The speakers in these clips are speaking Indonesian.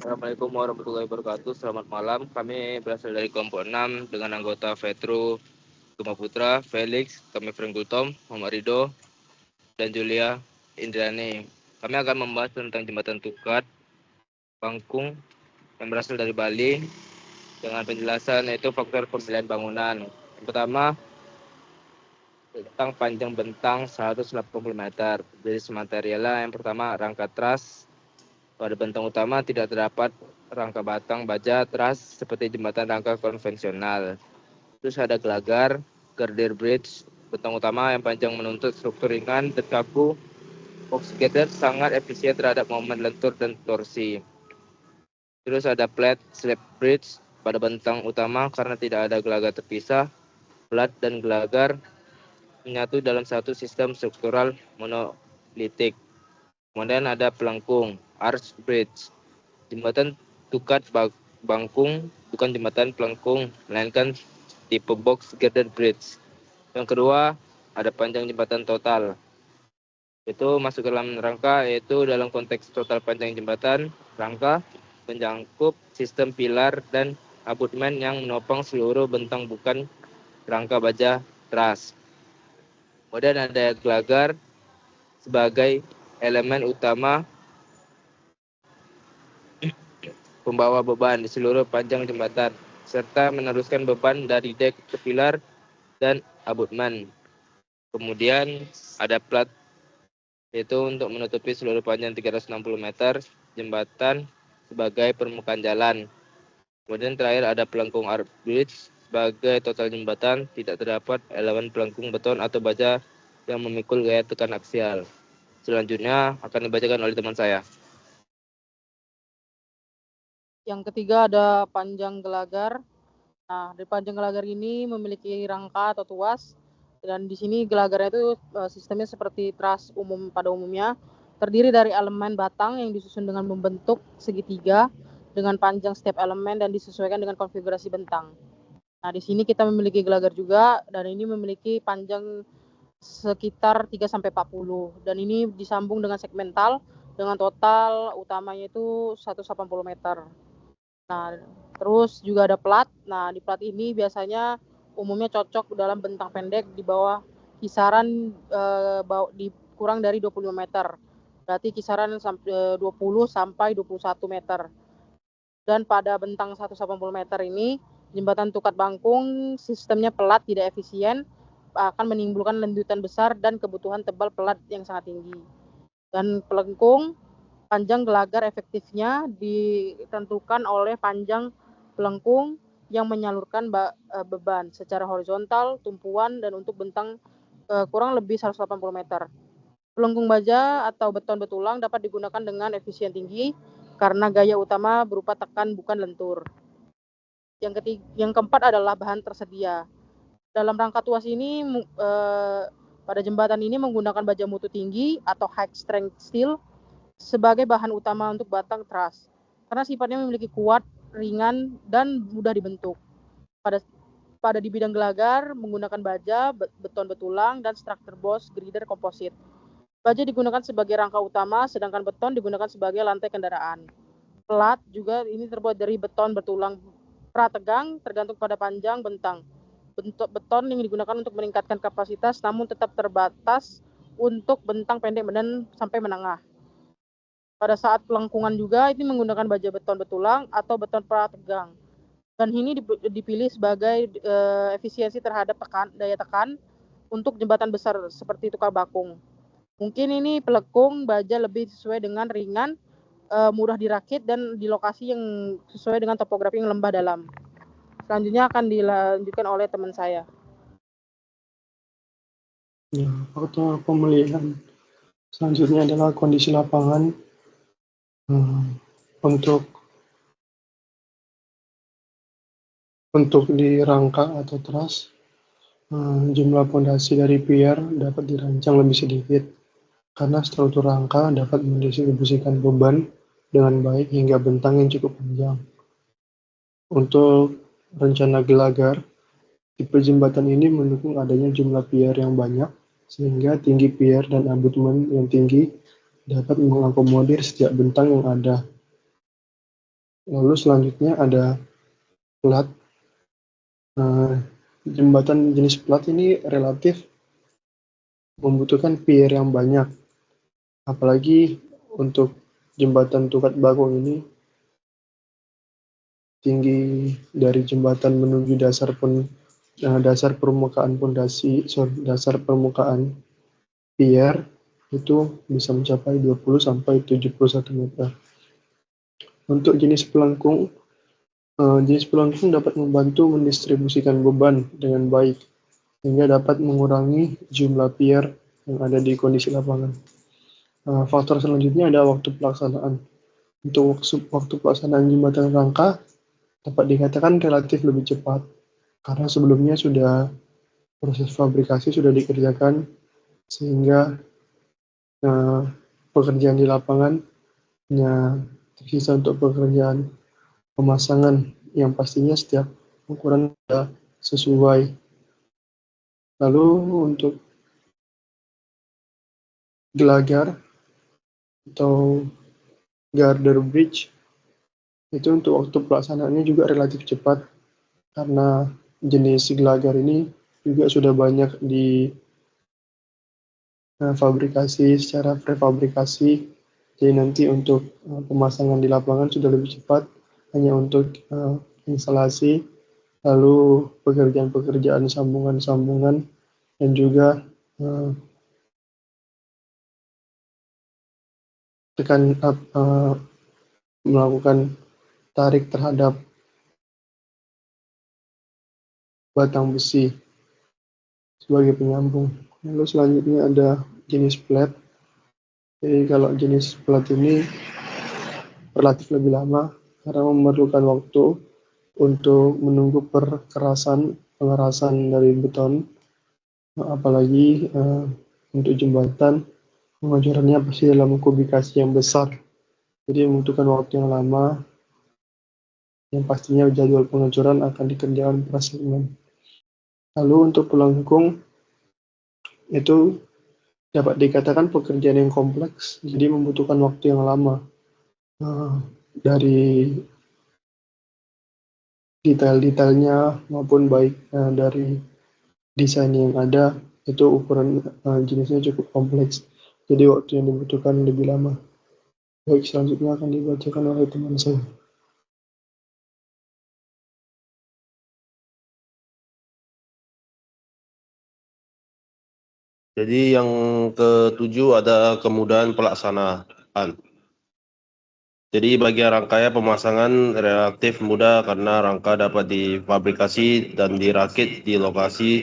Assalamualaikum warahmatullahi wabarakatuh. Selamat malam. Kami berasal dari kelompok 6 dengan anggota Vetru Gema Putra, Felix, kami Frank Gultom, Muhammad Rido, dan Julia Indrani. Kami akan membahas tentang jembatan Tukat Bangkung yang berasal dari Bali dengan penjelasan yaitu faktor pemilihan bangunan. Yang pertama, tentang panjang bentang 180 meter. Jenis materialnya yang pertama rangka truss. Pada bentang utama tidak terdapat rangka batang baja truss seperti jembatan rangka konvensional. Terus ada gelagar, girder bridge, bentang utama yang panjang menuntut struktur ringan dan kaku. Box girder sangat efisien terhadap momen lentur dan torsi. Terus ada flat slab bridge pada bentang utama karena tidak ada gelagar terpisah. Flat dan gelagar menyatu dalam satu sistem struktural monolitik. Kemudian ada pelengkung, arch bridge. Jembatan Tukat Bangkung bukan jembatan pelengkung, melainkan tipe box girder bridge. Yang kedua, ada panjang jembatan total. Itu masuk ke dalam rangka, yaitu dalam konteks total panjang jembatan, rangka mencakup sistem pilar dan abutmen yang menopang seluruh bentang bukan rangka baja truss. Kemudian ada gelagar sebagai elemen utama pembawa beban di seluruh panjang jembatan, serta meneruskan beban dari dek ke pilar dan abutmen. Kemudian ada plat, yaitu untuk menutupi seluruh panjang 360 meter jembatan sebagai permukaan jalan. Kemudian terakhir ada pelengkung arch bridge sebagai total jembatan, tidak terdapat elemen pelengkung beton atau baja yang memikul gaya tekan aksial. Selanjutnya akan dibacakan oleh teman saya. Yang ketiga ada panjang gelagar. Nah, di panjang gelagar ini memiliki rangka atau tuas, dan di sini gelagarnya itu sistemnya seperti truss umum pada umumnya, terdiri dari elemen batang yang disusun dengan membentuk segitiga dengan panjang setiap elemen dan disesuaikan dengan konfigurasi bentang. Nah, di sini kita memiliki gelagar juga, dan ini memiliki panjang sekitar 3-40 dan ini disambung dengan segmental dengan total utamanya itu 180 meter. Nah, terus juga ada plat. Nah, di plat ini biasanya umumnya cocok dalam bentang pendek di bawah kisaran di kurang dari 25 meter. Berarti kisaran 20 sampai 21 meter. Dan pada bentang 180 meter ini, jembatan Tukat Bangkung sistemnya pelat tidak efisien, akan menimbulkan lendutan besar dan kebutuhan tebal pelat yang sangat tinggi. Dan pelengkung, panjang gelagar efektifnya ditentukan oleh panjang pelengkung yang menyalurkan beban secara horizontal, tumpuan, dan untuk bentang kurang lebih 180 meter. Pelengkung baja atau beton betulang dapat digunakan dengan efisien tinggi karena gaya utama berupa tekan bukan lentur. Yang keempat adalah bahan tersedia. Dalam rangka tuas ini pada jembatan ini menggunakan baja mutu tinggi atau high strength steel sebagai bahan utama untuk batang truss karena sifatnya memiliki kuat, ringan, dan mudah dibentuk. Pada di bidang gelagar menggunakan baja, beton betulang, dan struktur boss girder komposit. Baja digunakan sebagai rangka utama, sedangkan beton digunakan sebagai lantai kendaraan. Plat juga ini terbuat dari beton betulang prategang tergantung pada panjang bentang. Bentuk beton yang digunakan untuk meningkatkan kapasitas namun tetap terbatas untuk bentang pendek dan sampai menengah. Pada saat pelengkungan juga ini menggunakan baja beton betulang atau beton prategang. Dan ini dipilih sebagai efisiensi terhadap daya tekan untuk jembatan besar seperti Tukat Bangkung. Mungkin ini pelekung baja lebih sesuai dengan ringan, mudah dirakit, dan di lokasi yang sesuai dengan topografi yang lembah dalam. Selanjutnya akan dilanjutkan oleh teman saya. Ya, faktor pemilihan selanjutnya adalah kondisi lapangan. Untuk di rangka atau truss, jumlah pondasi dari pier dapat dirancang lebih sedikit karena struktur rangka dapat mendistribusikan beban dengan baik hingga bentang yang cukup panjang. Untuk rencana gelagar, tipe jembatan ini mendukung adanya jumlah pier yang banyak sehingga tinggi pier dan abutmen yang tinggi dapat mengakomodir setiap bentang yang ada. Lalu selanjutnya ada plat. Jembatan jenis plat ini relatif membutuhkan pier yang banyak, apalagi untuk jembatan Tukat Bagong ini tinggi dari jembatan menuju dasar permukaan dasar permukaan pier itu bisa mencapai 20 sampai 71 meter. Untuk jenis pelengkung dapat membantu mendistribusikan beban dengan baik sehingga dapat mengurangi jumlah pier yang ada di kondisi lapangan. Faktor selanjutnya ada waktu pelaksanaan. Untuk waktu pelaksanaan jembatan rangka dapat dikatakan relatif lebih cepat karena sebelumnya proses fabrikasi sudah dikerjakan sehingga pekerjaan di lapangan hanya tersisa untuk pekerjaan pemasangan yang pastinya setiap ukuran sudah sesuai. Lalu untuk gelagar atau girder bridge itu untuk waktu pelaksanaannya juga relatif cepat karena jenis gelagar ini juga sudah banyak difabrikasi secara prefabrikasi. Jadi nanti untuk pemasangan di lapangan sudah lebih cepat, hanya untuk instalasi, lalu pekerjaan-pekerjaan sambungan-sambungan, dan juga melakukan tarik terhadap batang besi sebagai penyambung. Lalu selanjutnya ada jenis plat. Jadi kalau jenis plat ini relatif lebih lama karena memerlukan waktu untuk menunggu pengerasan dari beton, apalagi untuk jembatan pengecorannya pasti dalam kubikasi yang besar, jadi membutuhkan waktu yang lama yang pastinya jadwal pengecoran akan dikerjakan per segmen. Lalu untuk pelengkung itu dapat dikatakan pekerjaan yang kompleks, jadi membutuhkan waktu yang lama. Dari detail-detailnya maupun baik dari desain yang ada, itu ukuran jenisnya cukup kompleks, jadi waktu yang dibutuhkan lebih lama. Baik, selanjutnya akan dibacakan oleh teman saya. Jadi yang ketujuh ada kemudahan pelaksanaan. Jadi bagian rangkaian pemasangan relatif mudah karena rangka dapat difabrikasi dan dirakit di lokasi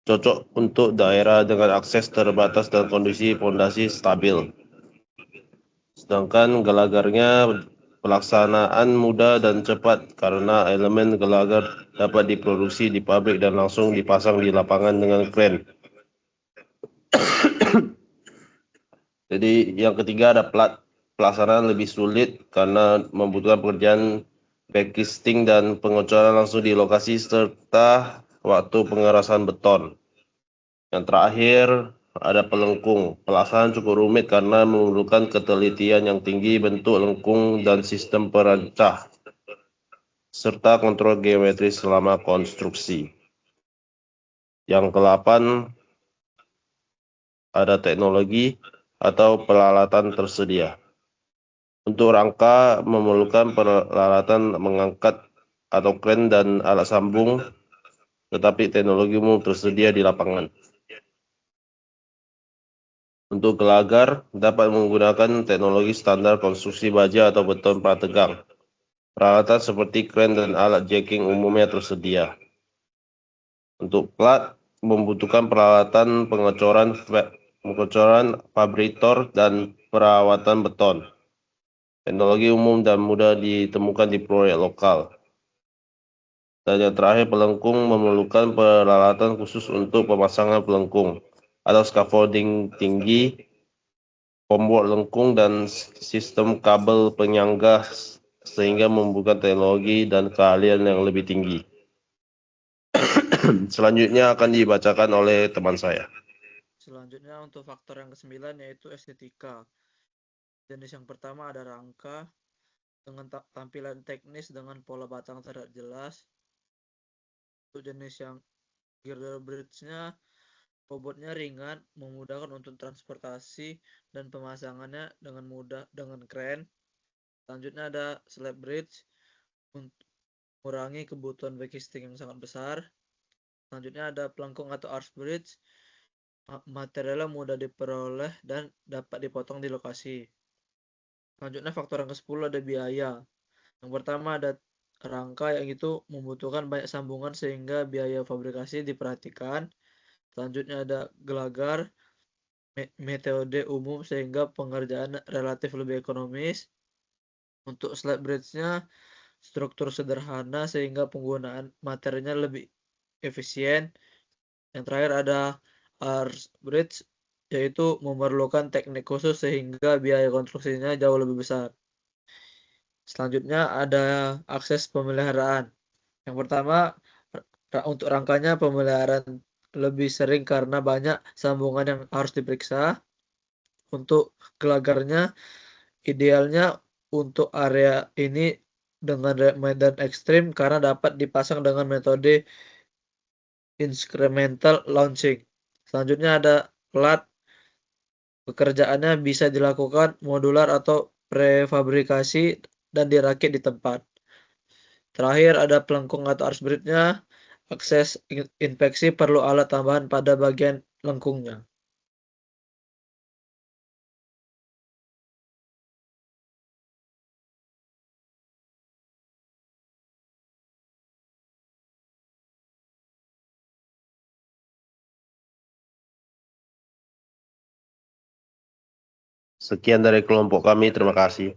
cocok untuk daerah dengan akses terbatas dan kondisi fondasi stabil. Sedangkan gelagarnya pelaksanaan mudah dan cepat karena elemen gelagar dapat diproduksi di pabrik dan langsung dipasang di lapangan dengan kren. Jadi yang ketiga ada pelaksanaan lebih sulit karena membutuhkan pekerjaan backcasting dan pengecoran langsung di lokasi serta waktu pengerasan beton. Yang terakhir ada pelengkung. Pelaksanaan cukup rumit karena memerlukan ketelitian yang tinggi bentuk lengkung dan sistem perancah serta kontrol geometris selama konstruksi. Yang ke-8 ada teknologi atau peralatan tersedia. Untuk rangka memerlukan peralatan mengangkat atau kren dan alat sambung, tetapi teknologi umum tersedia di lapangan. Untuk gelagar dapat menggunakan teknologi standar konstruksi baja atau beton prategang. Peralatan seperti kren dan alat jacking umumnya tersedia. Untuk plat membutuhkan peralatan pengecoran fabritor dan perawatan beton. Teknologi umum dan mudah ditemukan di proyek lokal. Dan yang terakhir, pelengkung memerlukan peralatan khusus untuk pemasangan pelengkung atau scaffolding tinggi, pembuat lengkung, dan sistem kabel penyangga sehingga membutuhkan teknologi dan keahlian yang lebih tinggi. Selanjutnya akan dibacakan oleh teman saya. Selanjutnya untuk faktor yang ke-9 yaitu estetika. Jenis yang pertama ada rangka. dengan tampilan teknis dengan pola batang tidak jelas. Untuk jenis yang girder bridge-nya, bobotnya ringan, memudahkan untuk transportasi dan pemasangannya dengan mudah dengan kren. Selanjutnya ada slab bridge untuk mengurangi kebutuhan backing yang sangat besar. Selanjutnya ada pelengkung atau arch bridge. Materialnya mudah diperoleh dan dapat dipotong di lokasi. Selanjutnya faktor yang ke-10 ada biaya. Yang pertama ada rangka, yang itu membutuhkan banyak sambungan sehingga biaya fabrikasi diperhatikan. Selanjutnya ada gelagar, metode umum sehingga pengerjaan relatif lebih ekonomis. Untuk slab bridge-nya struktur sederhana sehingga penggunaan materinya lebih efisien. Yang terakhir ada arch bridge, yaitu memerlukan teknik khusus sehingga biaya konstruksinya jauh lebih besar. Selanjutnya ada akses pemeliharaan. Yang pertama, untuk rangkanya pemeliharaan lebih sering karena banyak sambungan yang harus diperiksa. Untuk gelagarnya, idealnya untuk area ini dengan medan ekstrim karena dapat dipasang dengan metode incremental launching. Selanjutnya ada plat. Pekerjaannya bisa dilakukan modular atau prefabrikasi dan dirakit di tempat. Terakhir ada pelengkung atau arch bridge-nya. Akses inspeksi perlu alat tambahan pada bagian lengkungnya. Sekian dari kelompok kami, terima kasih.